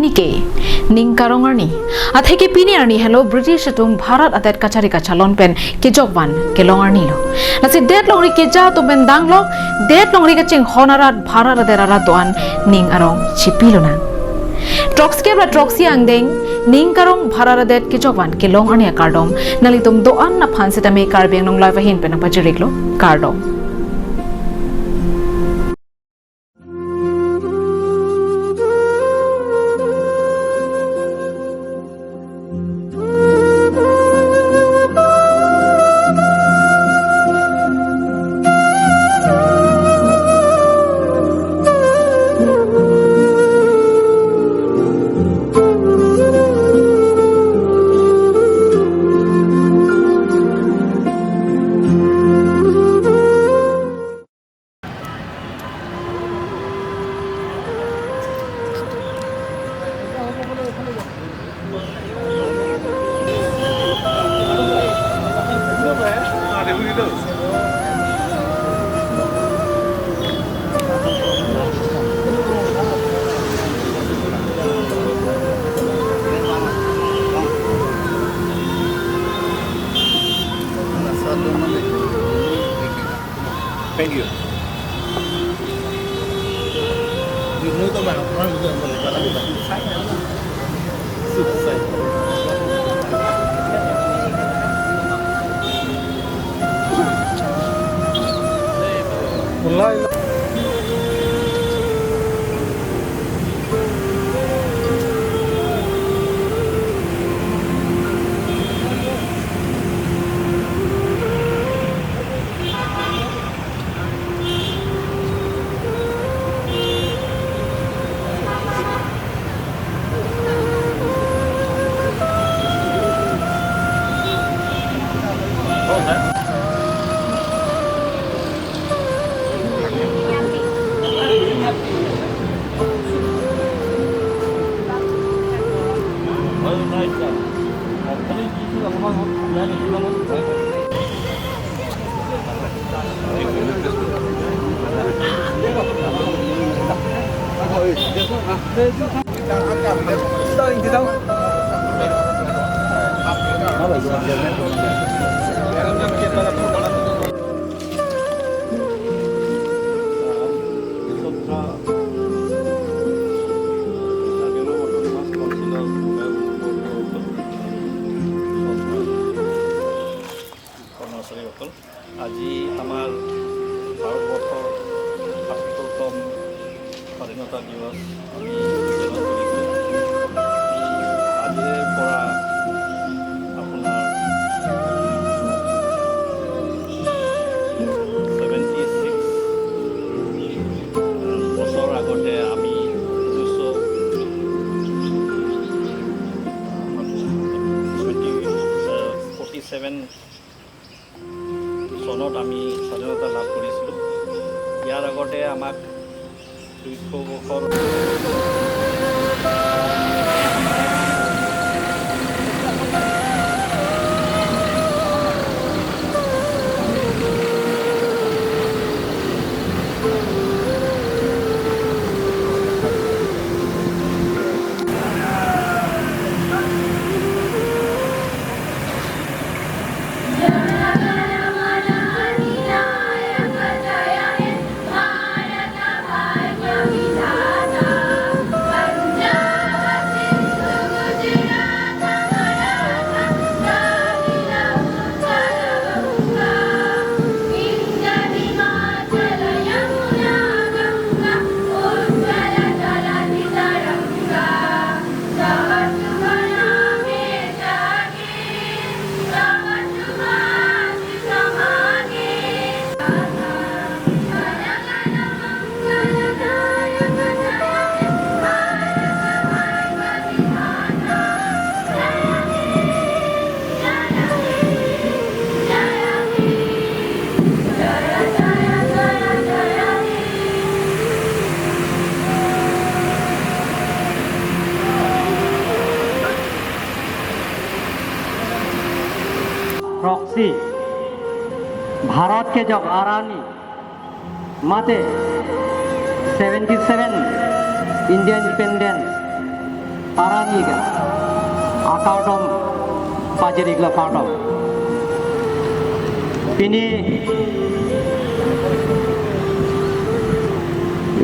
ke ning karongarni athe ke pini arni hello British tung Bharat atet kachari kachalon pen ke jokwan ke longarni lo lasi det longri ke ja to ben dang lo det longri ke ching honarat Bharat aderara toan ning arong chipilona Troxke bla troxi angdeng ning karong Bharat adet ke jokwan ke longarni kardom nalitum doan na phanse tame karbeng nong live hin pen pajirik lo kardom Thank you. আজি আমাৰ ভাৰতবৰ্ষৰ ৭৭তম স্বাধীনতা দিৱস আমি উদযাপন কৰিছোঁ। আজিৰে পৰা আপোনাৰ 76 বছৰ আগতে আমি 1947 চনত আমি স্বাধীনতা লাভ কৰিছিলোঁ। ইয়াৰ আগতে আমাক 200 বছৰ प्रॉक्सी भारत के जब आरानी माते 77 India independence arani ga akaudom pajirik la kaudom ini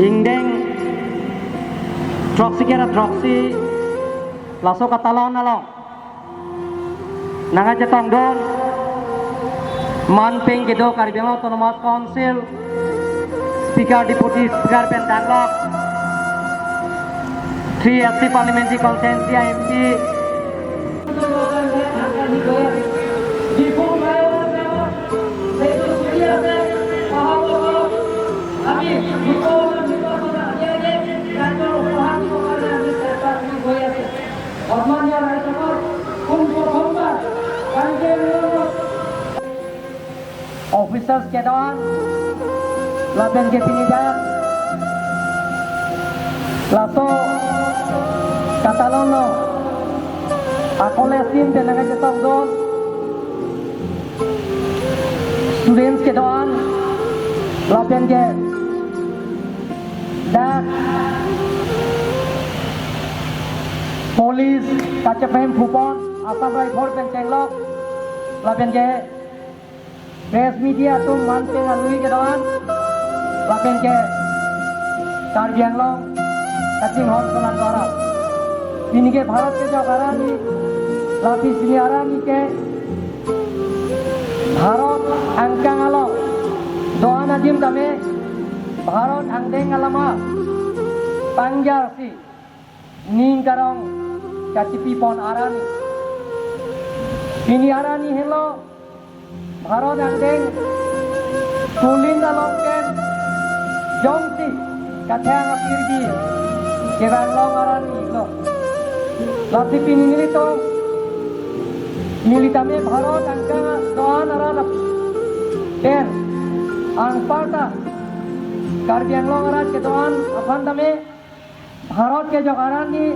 ingdeng troksi kera troksi laso katalon along nanga jetong don manping gido karibang autonomous council speaker deputy speaker pendanglok 3 SC parliamentary constituency ahempi officers ke doan laben ke pinidan lato katalon no akole sim tenaga jetong don students ke doan laben ke dan police kacapem phupon asam rifle pencenglok laben ke press media tu manting alui ke doan lapen ke karbiang long kacing hon solan dora ini ke bharat ke jo arani lapi sini arani ke bharat angkang alo doan ajim tame bharat angdeng alama pangjar si ning karong kacipi pon arani ini arani hello Bharat angdeng tulin dalong ken jongsi kathang apirgi kebang long arani lo lati piningri to militame Bharat angka doan arana ken ang parta karbiang long arat ke doan apandame Bharat ke jog arani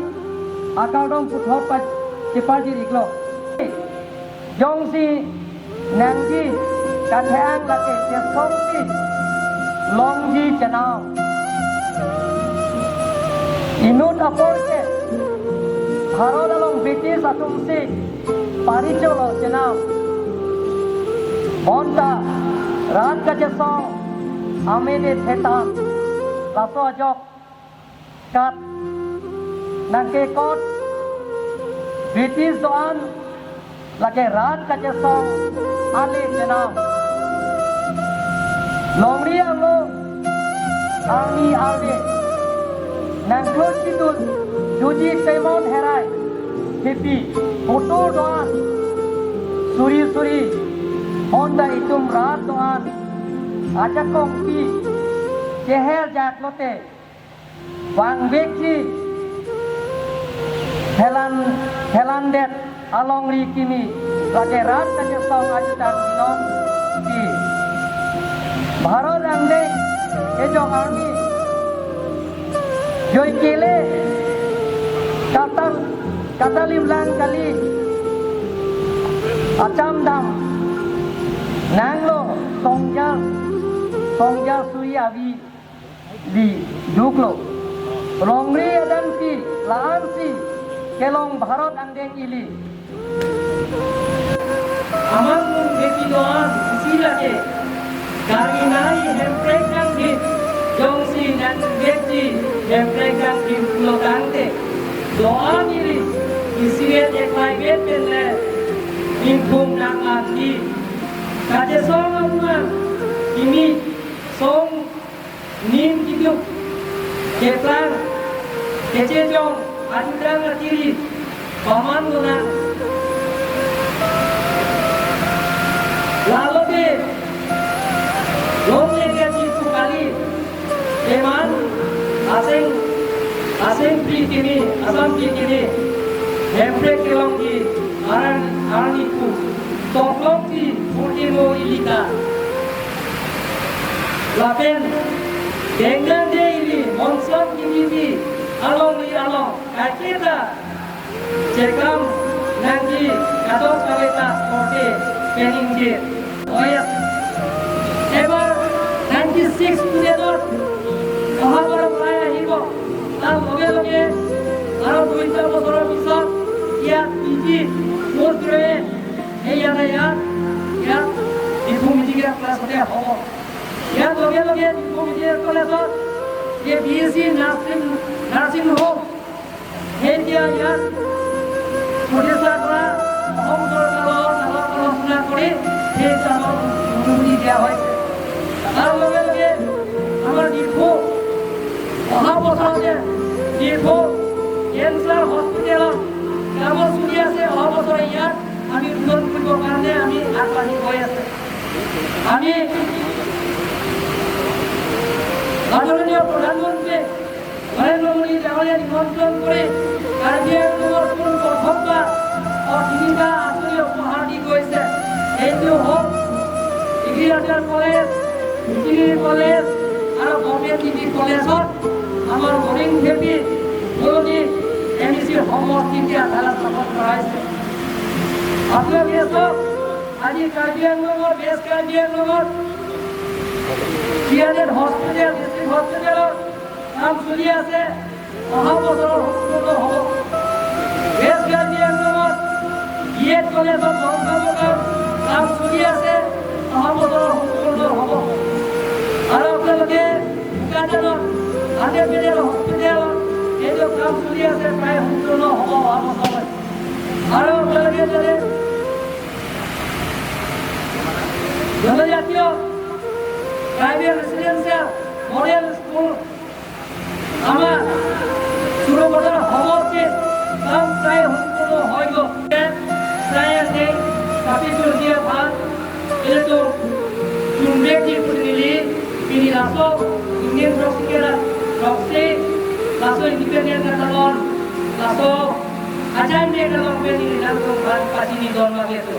akaudong puthot pa cipaji iklo jongsi nangji kathang lake chesongsi longji chanao inut apor ke bharat along british atumsi paricholo chanao monta rat ka chesong amede thetan laso jok kat nangke kot british doan lage rat ka chesong ale jana longri alo army arde nang close juji temon herai hepi photo doan suri honda itum rat doan aja kongpi keher jaklote wang bekji helan det along ri kini lage rat ka chesong ajutang non di Bharat angdeng ejong army joy kele katalim lang kali acam dam nanglo songja sui avi di duklo rongri adan ki laan si kelong Bharat angdeng ili amang mung beki doan sila ke gari nai hemprek kang di jongsi nan beki hemprek kang di pulau tante doan ili isiet eklai bet penle ingkum nang lagi kaje song amang ini song nim kiduk keplang kece jong ajudrang atiri paman guna lalu be lomnya gaji kali eman asing pri kini asam pri kini hemprek kelong ki arani ku toklong ki putimo ilika lapen dengan de ini monson kini di along kakita cekam nanti katos kaweta kote peningje oyas ever 96 together ohabar playa hibo tal loge aro 2 বছর গান্ধীজি পোষ্টৰে ইয়াত Diphu medical কলেজতে হ'ব ইয়াৰ লগে লগে Diphu medical কলেজত BSc nursing home এতিয়া ইয়াত প্ৰতিষ্ঠা কৰা অসম চৰকাৰৰ লগত আলোচনা কৰি সেই কামত অনুমতি দিয়া হৈছে তাৰ লগে লগে আমাৰ ডিফু অহা বছৰতে ডিফু কেঞ্চাৰ হস্পিটেলত কাম চলি আছে অহা বছৰে ইয়াত আমি উন্নত কৰিবৰ কাৰণে আমি আগবাঢ়ি গৈ আছে আমি মাননীয় প্ৰধানমন্ত্ৰী নৰেন্দ্ৰ মোদী ডাঙৰীয়া নিমন্ত্ৰণ কৰি কাৰ্বি আংলঙৰ প্ৰথমবাৰ তিনিটা আঁচনি উপহাৰ দি গৈছে এইটো হ'ল এগ্ৰিকালচাৰ কলেজ ভেটেৰিনেৰী কলেজ আৰু গভৰ্ণমেণ্ট ডিগ্ৰী কলেজত আমাৰ মৰিং দেৱী পুৰণি MEC সমষ্টিতে আধাৰত স্থাপন কৰা হৈছে আপোনালোকে চাওক আজি কাৰ্বি আংলঙৰ বেছ কাৰ্বি আংলঙত হস্পিটেল ডিষ্ট্ৰিক্ট হস্পিটেলৰ কাম চলি আছে অহা বছৰৰ সম্পূৰ্ণ হ'ব বেছ কাৰ্বি আংলঙত BEd কলেজত কাম চলি আছে অহা বছৰৰ সম্পূৰ্ণ হ'ব আৰু আপোনালোকে বোকাজানত আদেবেডেল হস্পিটেলত এইটো কাম চলি আছে প্ৰায় সম্পূৰ্ণ হ'ব অহা বছৰলৈ আৰু আপোনালোকে যদি জনজাতীয় প্রাইভেট রেসিডেন্সিয়াল মডেল স্কুল আমার সুরবটার হওয়াতে কাম প্রায় সম্পূর্ণ হয়ে গেল প্রায় নেই কাপিতুল দিয়ে ভাল itu jumlahnya berdiri pilih langsung ingin proxy langsung independen katalon langsung ahempi kalau pilih langsung pasti di dalam itu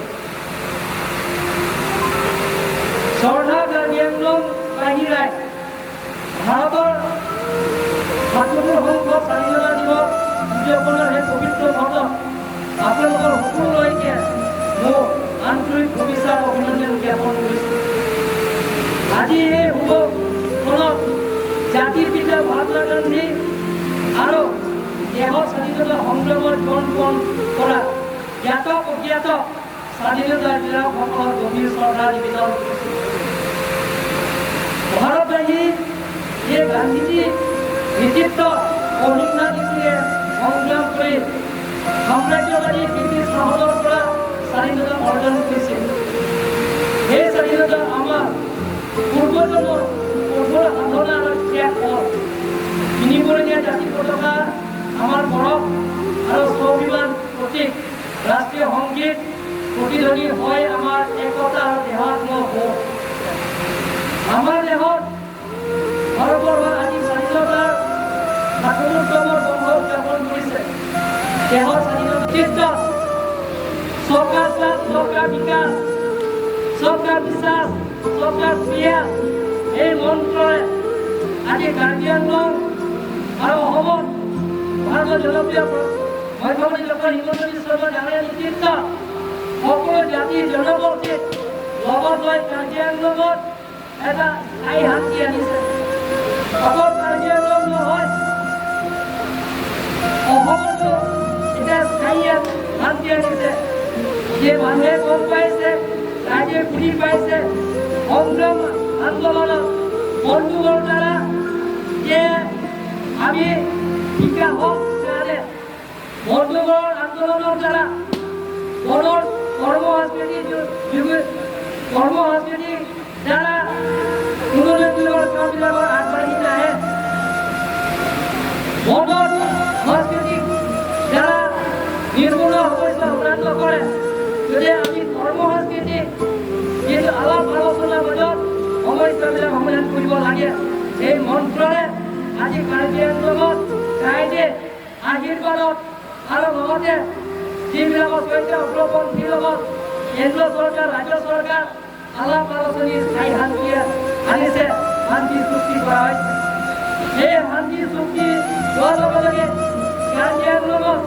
সরকার কার্যক্রম বাহিরায় ভারতের ৭৭ সংখ্যক স্বাধীনতা দিবস উদযাপনের সেই পবিত্র ঘটক আপোনালোকৰ সকলোলৈকে মোৰ আন্তৰিক শুভেচ্ছা আৰু অভিনন্দন জ্ঞাপন কৰিছোঁ আজি এই শুভখনত জাতিৰ পিতা মহাত্মা গান্ধী আৰু দেশৰ স্বাধীনতা সংগ্ৰামৰ জীৱন কৰা জ্ঞাত অজ্ঞাত স্বাধীনতা বিলাসকলৰ গভীৰ শ্ৰদ্ধা নিবেদন কৰিছোঁ ভাৰতবাসী এই গান্ধীজী নেতৃত্বত অহিংসা নীতিৰে সংগ্ৰাম কৰি সাম্ৰাজ্যবাদী ব্ৰিটিছ শাসনৰ পৰা স্বাধীনতা অৰ্জন কৰিছিল এই স্বাধীনতা আমাৰ পূৰ্বজন্মৰ কঠোৰ সাধনা আৰু ত্যাগ ফল কিনিবলগীয়া জাতি পতাকা আমাৰ গৌৰৱ আৰু স্বাভিমান প্ৰতীক ৰাষ্ট্ৰীয় সংগীত প্ৰতিধ্বনি হয় আমাৰ একতা আৰু দেহাত্মবোধ আমাৰ দেশত ভাৰতবৰ্ষ আজি স্বাধীনতাৰ ৭৭তম বৰ্ষ উদযাপন কৰিছে দেশৰ স্বাধীনতা সবকা সাথ সবকা বিকাশ সবকা বিশ্বাস সবকা ক্ৰিয়া এই মন্ত্ৰৰে আজি কাৰ্বি আংলং আৰু অসমত ভাৰতৰ জনপ্ৰিয় মুখ্যমন্ত্ৰী ডক্টৰ হিমন্ত বিশ্ব শৰ্মা ডাঙৰীয়াৰ নেতৃত্বত সকলো জাতি জনগোষ্ঠীক লগত লৈ কাৰ্বি আংলঙত এটা স্থায়ী শান্তি আনিছে অকল কাৰ্বি আংলং নহয় অসমতো এটা স্থায়ী শান্তি আনিছে যে মানুহে গম পাইছে ৰাইজে বুজি পাইছে সংগ্ৰাম আন্দোলনত বন্ধুবৰ দ্বাৰা যে আমি বিকাশৰ কাৰণে বন্ধুবৰ আন্দোলনৰ দ্বাৰা মনৰ কৰ্মসংস্কৃতি দ্বাৰা উন্নয়নৰ কামবিলাকৰ আগবাঢ়ি নাহে মনৰ সংস্কৃতি দ্বাৰা নিৰ্মূল সমস্যা সমাধান কৰে যদি আমি কৰ্মসংস্কৃতি কিন্তু আলাপ আলোচনাৰ মাজত সমস্যাবিলাক সমাধান কৰিব লাগে এই মন্ত্ৰৰে আজি কাৰ্বি আংলঙত ৰাইজে আশীৰ্বাদত আৰু লগতে যিবিলাকৰ সৈতে অগ্ৰপন্থীৰ লগত কেন্দ্ৰ চৰকাৰ ৰাজ্য চৰকাৰ আলাপ আলোচনী স্থায়ী শান্তি আনিছে শান্তি চুক্তি কৰা হৈছে এই শান্তি চুক্তি হোৱাৰ লগে লগে কাৰ্বি আংলঙত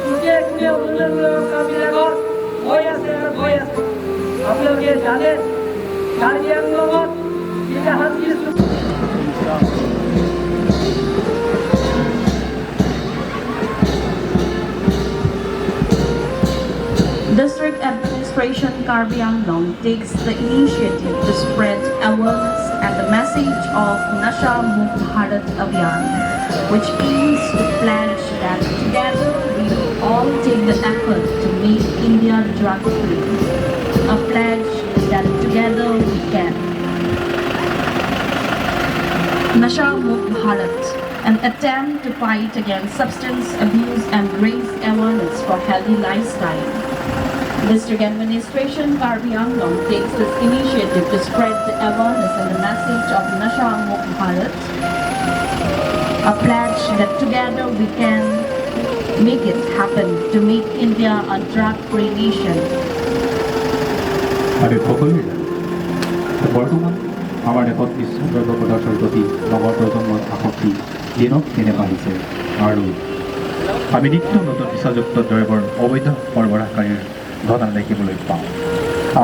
চুকে কোনে উন্নয়নমূলক কামবিলাকৰ হৈ আছে আৰু গৈ আছে আপোনালোকে জানে কাৰ্বি আংলঙত যেতিয়া শান্তি চুক্তি District Administration Karbi Anglong takes the initiative to spread awareness and the message of Nasha Mukt Bharat Abhiyan, which aims to pledge that together we all take the effort to make India drug-free. A pledge that together we can. Nasha Mukt Bharat, an attempt to fight against substance abuse and raise awareness for healthy lifestyle. District Administration Karbi Anglong takes this initiative to spread the awareness and the message of Nasha Mukt Bharat, a pledge that together we can make it happen to make India a drug-free nation. আমি সকলোৱে বৰ্তমান আমাৰ দেশত নিচাদ্ৰব্য পদাৰ্থৰ প্ৰতি নৱ প্ৰজন্মৰ আসক্তি দিনক দিনে বাঢ়িছে আৰু আমি নিত্য নতুন নিচাযুক্ত দ্ৰব্যৰ অবৈধ সৰবৰাহকাৰীৰ ঘটনা দেখিবলৈ পাওঁ।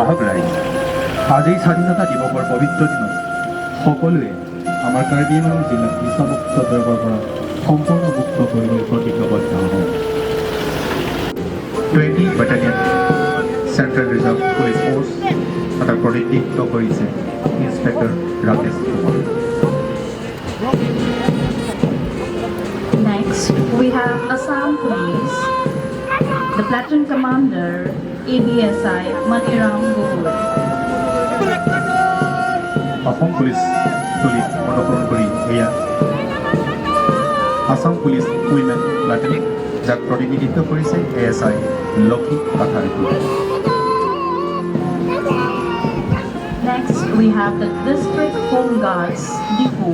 আহক ৰাইজ, আজি স্বাধীনতা দিৱসৰ পবিত্ৰ দিনত সকলোৱে আমাৰ কাৰ্বি আংলং জিলাক নিচামুক্ত দ্ৰব্যৰ পৰা সম্পূৰ্ণ মুক্ত কৰিবলৈ প্ৰতিজ্ঞাবদ্ধ হ'ব। 20 Battalion Central Reserve Police Force এটা প্ৰতিনিধিত্ব কৰিছে inspector Rakesh Kumar. Next, we have Assam Police, the platoon commander, ABSI Maniram Gogoi. Assam police টুলিক অনুসৰণ কৰি এয়া আসাম পুলিচ উইমেন প্লাটুন, যাক প্ৰতিনিধিত্ব কৰিছে ASI লক্ষী কাঠাৰকু। Next, we have the District Home Guards, Diphu,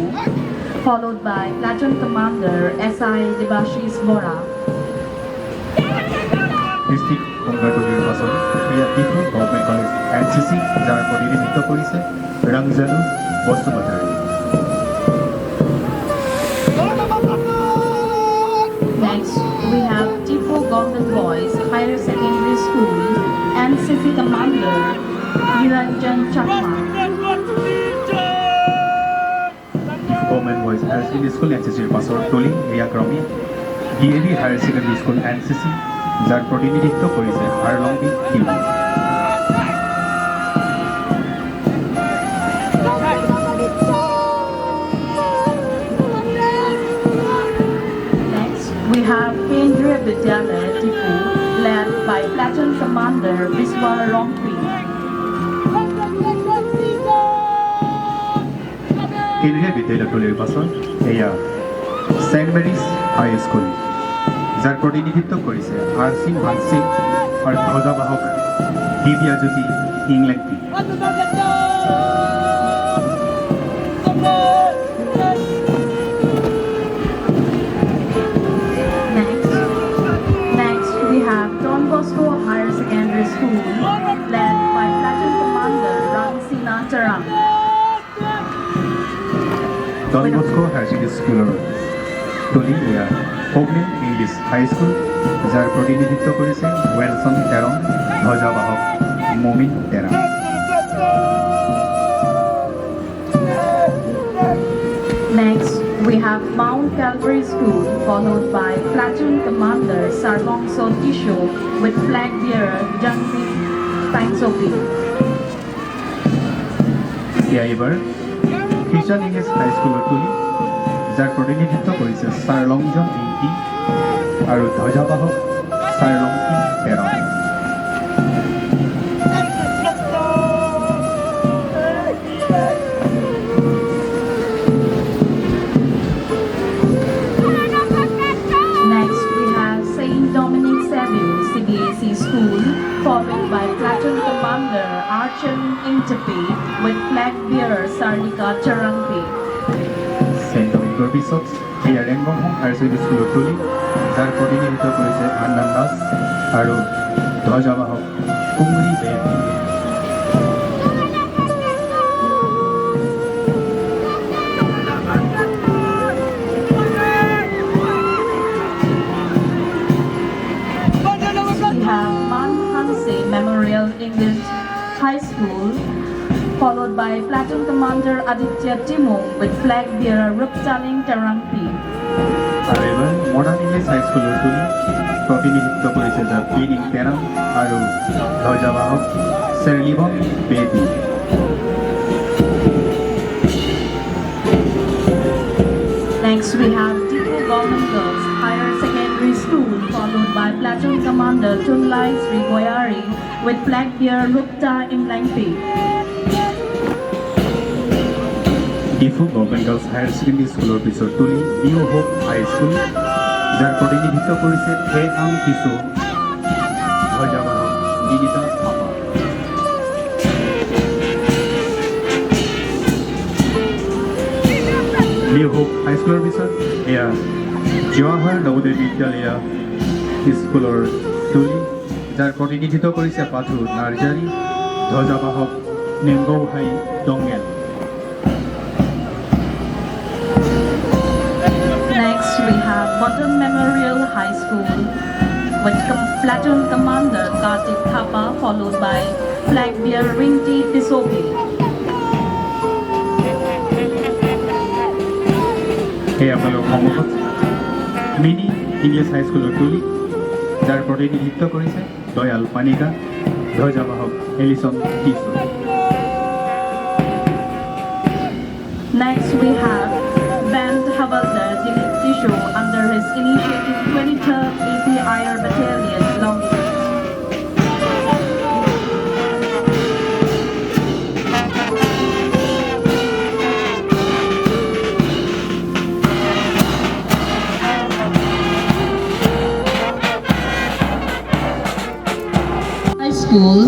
followed by Platoon Commander SI Debashis Bora. District home guard নিৰ্বাচন এয়া ডিফু গভৰ্ণমেণ্ট কলেজ NCC, যাৰ প্ৰতিনিধিত্ব কৰিছে ৰংজানু Basumatary. Next, we have Diphu Government Boys Higher Secondary School, NCC Commander Niranjan Chakma. Government boys higher secondary school NCCৰ পাছৰ টলি এয়া ক্ৰমে DAV higher secondary school NCC, যাৰ প্ৰতিনিধিত্ব কৰিছে হাৰলংবি কিমু। Next, we have Kendriya Vidyalaya Diphu, led by Platoon Commander Diphu Rongsopi. কেন্দ্ৰীয় বিদ্যালয় টলিৰ পাছত এয়া ছেইণ্ট মেৰিজ হাই স্কুল, যাৰ প্ৰতিনিধিত্ব কৰিছে RC মানসিং আৰু ধ্বজাবাহক Dibyajyoti ইংলেণ্ডী। Next, we have Don Bosco Higher Secondary School, led by Platoon Commander Ramsina Tarang. Don Bosco higher secondary স্কুলৰ টলি এয়া অগ্নিম ইংলিছ হাই স্কুল, যাৰ প্ৰতিনিধিত্ব কৰিছে ৱেলছন টেৰং, ধ্বজাবাহক মমিন Terang. Next, we have Mount Calvary School, followed by Platoon Commander Sarvongso Tisho with flag bearer Jangmi Rongsopi. এয়া এইবাৰ খ্ৰীষ্টান ইংলিছ হাইস্কুলৰ টলি, যাৰ প্ৰতিনিধিত্ব কৰিছে চাৰলংজন ইংকি আৰু ধ্বজাবাহক চাৰলংকি Terang. Next, we have Saint Dominic Saville CBSE School, followed by Platoon Commander Archon Intepe with flag bearer Sarnika Charangpi. Saint ডমিনিকৰ পিছত এয়া ৰেংগম হোম হায়াৰ ছেকেণ্ডেৰী স্কুলৰ টলি, যাৰ প্ৰতিনিধিত্ব কৰিছে আন্নান দাস আৰু ধ্বজাবাহক কুমৰি বেদ। We have Man Hanse Memorial English High School, followed by Platoon Commander Aditya Timong with flag bearer Ruptaling Tarangpi. আৰু এইবাৰ মডাৰ্ণ ইংলিছ হাইস্কুলৰ টলি প্ৰতিনিধিত্ব কৰিছে কৰিছে যাৰ পিনিং তেৰাং আৰু ধ্বজাবাহক চেৰলিবন বেদী। Next, we have Diphu Government Girls Higher Secondary School, followed by Platoon Commander Tunlai Sri Goyari with flag bearer Rupta Imlangpi. Diphu government girls higher secondary স্কুলৰ পিছত তুলি নিউ হোপ হাইস্কুল, যাৰ প্ৰতিনিধিত্ব কৰিছে থে আং কিছু ধ্বজাবাহক নিগিতা থাপা। নিউ হোপ হাইস্কুলৰ পিছত এয়া জৱাহৰ নৱোদয় বিদ্যালয় স্কুলৰ তুলি, যাৰ প্ৰতিনিধিত্ব কৰিছে পাথু Narzary ধ্বজাবাহক নেংগৌহাই দংগেল। Next, we have Bottom Memorial High School with Platoon Commander Kartik Thapa, followed by flag bearer Rinti Pisopi. এই আপোনালোকৰ সন্মুখত মিনি ইংলিছ হাইস্কুলৰ তুলি, যাৰ প্ৰতিনিধিত্ব কৰিছে দয়াল পানিকা ধ্বজাবাহক Allison Kishore. Next, we have Band Havaldar Dilip Tisho under his initiative 23rd AP IR Battalion, Longing. High School,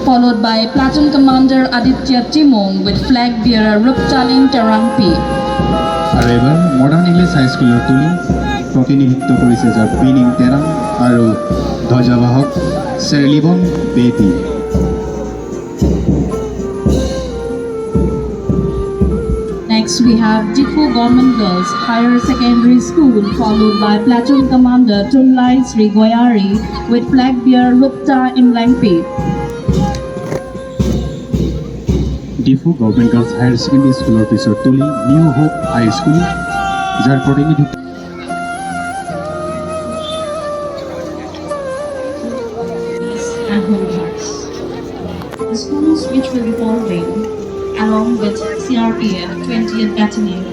followed by Platoon Commander Aditya Timong with flag bearer Ruptalin Terangpi. আৰু এইবাৰ modern English হাইস্কুলৰ তুলি প্ৰতিনিধিত্ব কৰিছে যাৰ pinning Terang আৰু ধ্বজাবাহক চেৰলিবন বেদী। Next, we have Diphu Government Girls Higher Secondary School, followed by Platoon Commander Tunlai Sri Goyari with flag bearer Rupta Imlangpi. Diphu government girls higher secondary স্কুলৰ পিছত তুলি নিউ হোপ হাইস্কুল, যাৰ প্ৰতিনিধিত্ব And home hearts. The schools which will be following, along with CRPF 20th Battalion,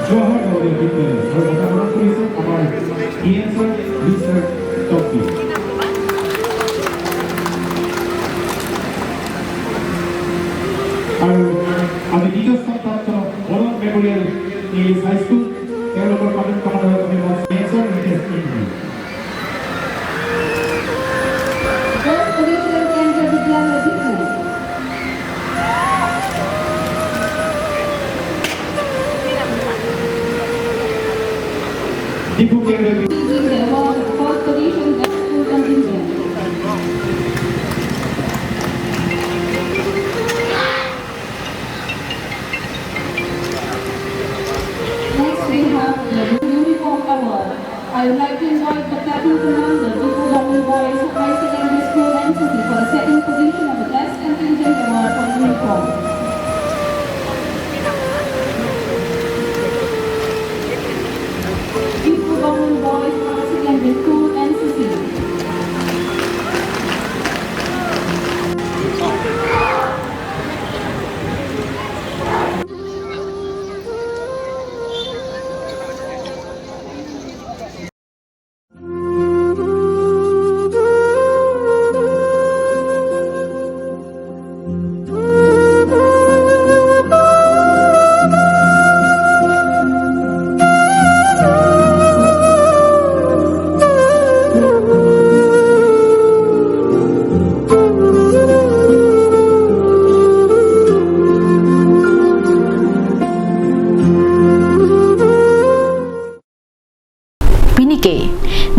Johar নগৰীয় বিদ্যালয় আৰু অংশগ্ৰহণ কৰিছে আমাৰ ইএছআৰ ৰিচাৰ্চ টপি আৰু আমি দ্বিতীয় স্থান প্ৰাপ্ত বৰং মেমৰিয়েল ইংলিছ হাইস্কুল তেওঁলোকৰ কমেণ্ট কমাণ্ডাৰ আমি ইএছআৰ research টপি First position Kendra Vidyalaya Diphu. Diphu Kendra Receiving the award first position Best School Contingent. Next we have the Uniform Award. I would like to invite the Platoon Commander, Diphu Boys High Secondary School NCC for the second position of the Best Contingent Award for Uniform. Diphu Boys High Secondary School NCC.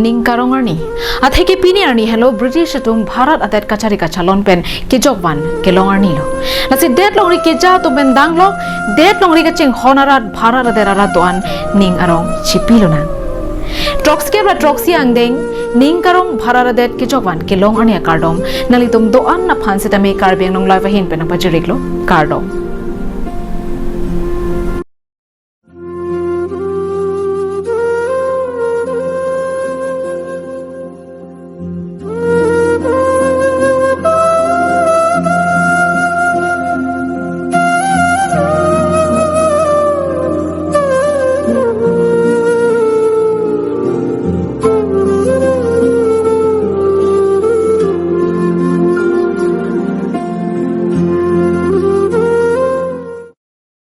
ning karongarni atheke pini arni hello British tung Bharat atet kachari kachalon pen kejokwan kelongarni lo lasi det longri keja to ben danglo det longri ka ching honarat Bharat aderara doan ning arong chipilona Troxke ba troxi angdeng ning karong Bharat adet kejokwan kelongarni kardom nalitum doan na phanseta me karbeng nong live hin pen pa jiriklo kardom